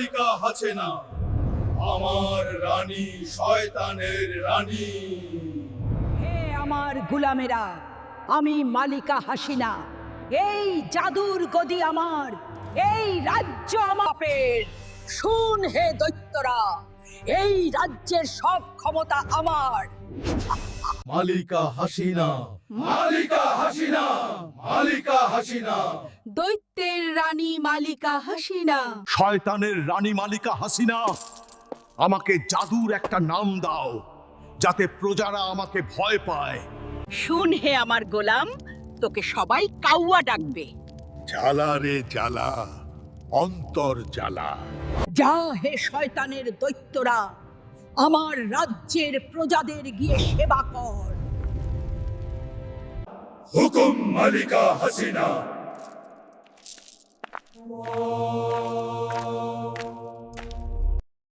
মালিকা হাসিনা, আমার রানী, শয়তানের রানী। হে আমার গোলামেরা, আমি মালিকা হাসিনা। এই জাদুর গদি আমার, এই রাজ্য আমাদের। শুন হে দৈত্যরা, এই রাজ্যের সব ক্ষমতা আমার। মালিকা হাসিনা, মালিকা হাসিনা, মালিকা হাসিনা। দৈত্যের রানী মালিকা হাসিনা। শয়তানের রানী মালিকা হাসিনা, আমাকে জাদুর একটা নাম দাও যাতে প্রজারা আমাকে ভয় পায়। শুন হে আমার গোলাম, তোকে সবাই কাউয়া ডাকবে। জ্বালা রে জ্বালা, অন্তর জ্বালা। যা হে শয়তানের দৈত্যরা, আমার রাজ্যের প্রজাদের গিয়ে সেবা কর। হুকুম মালিকা হাসিনা।